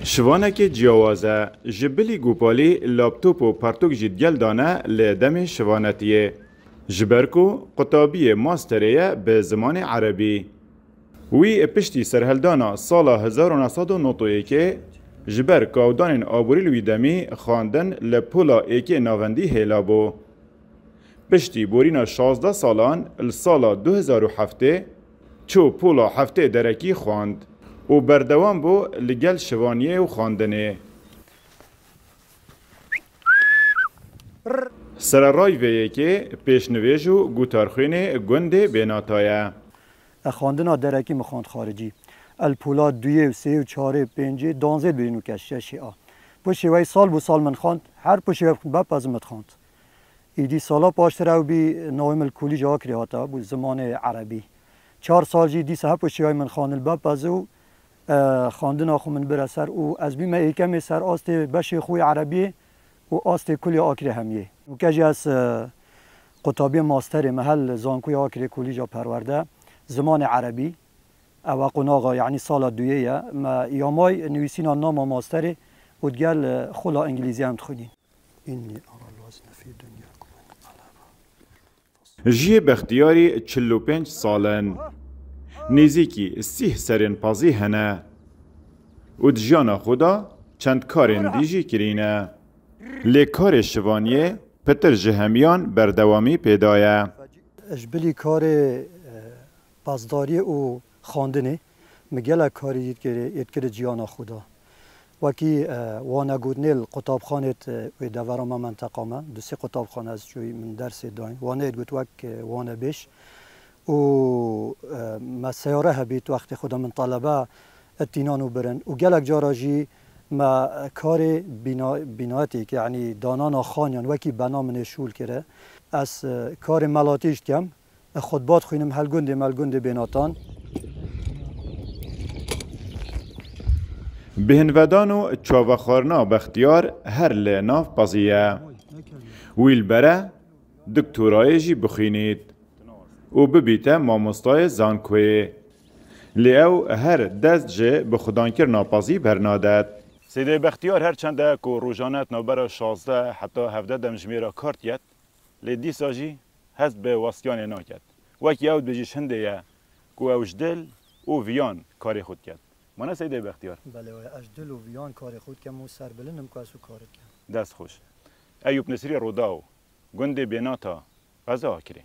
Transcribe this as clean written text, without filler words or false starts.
شوانک جیاوازه جبلی گوپالی لابتوپ و پرتوک جید گل دانه لدم شوانتیه جبرکو قطابی ماستریه به زمان عربی وی پشتی سرهلدانا سال 1991 جبر کاودان آبوری لویدمی خواندن لپولا ایکی ناوندی هیلابو پشتی بورینا 16 سالان السالا 2007 چو پولا هفته درکی خواند و بردوام بو لگل شوانیه و خواندنه سررای ویه که پیشنویج و گوتارخوین گنده بیناتایه خواندنا درکی مخواند خارجی الپولا 2 و 3 و 4 و 5 دانزه بینو کشته شیعه پشیوی سال بو سال من خواند هر پشیوی باب ازمت خواند ایدی سالا پاشتر او بی نویم الکولی جا کریاتا بو زمان عربی 4 سال جی دی صاحب پشیوی من خواند الباب ازو خواندنا خو من برسر و از بی ما ایکم سر آست بش خوی عربی و آست کلی آکری همیه و کجی از قطابی ماستر محل زانکوی آکری کلی جا پرورده زمان عربی او قناغا یعنی سال 2 ما یامای نویسینا نام ماستر و دگل خلا انگلیزی هم تخونی اینی ارى الوزن في دنياكم جی بختیاری 45 سالن نزیکی 30 سرین پازی هنه و دجانا خدا چند کارن دیجی کرینه لیکار شوانیه پتر جهمیان بردوامی پیدایه اجبلی کار پاسداری و خواندنه مگل کاری یت کرد جیانا خدا وکی وانا گودنیل قطاب خانت و دورام منطقه ما 2 قطاب خانه از جوی من درس داین وانا ادگوت وک وانا بیش و ما سیاره هبیت وقت خدا من طلبه اتینانو برن و گلک جاراجی ما کار بیناتی که یعنی دانانا خانیان وکی بنا من شول کرده از کار ملاتیش کم خطبات خوینم هلگنده بیناتان بهنودان و چاوخارنا بختیار هر لناف پازیه ویل بره دکتورای جی بخینید و ببیته ماموستای زانکوی لیو هر دست جه بخودان کرنا پازی برنادد سیده بختیار هر چنده که روزانت نوبر 16 حتی 17 دمجمیرا کارت ید لی دیسا جی هست به واسیان ناکد وکی او بجیش هنده یه که اوجدل او ویان کاری خود کرد مانه سیده بختیار بله اجدل و ویان کار خود کم و سر بلنم که اسو کارت کم دست خوش ایوب نصری روداو گنده بیناتا غذا کری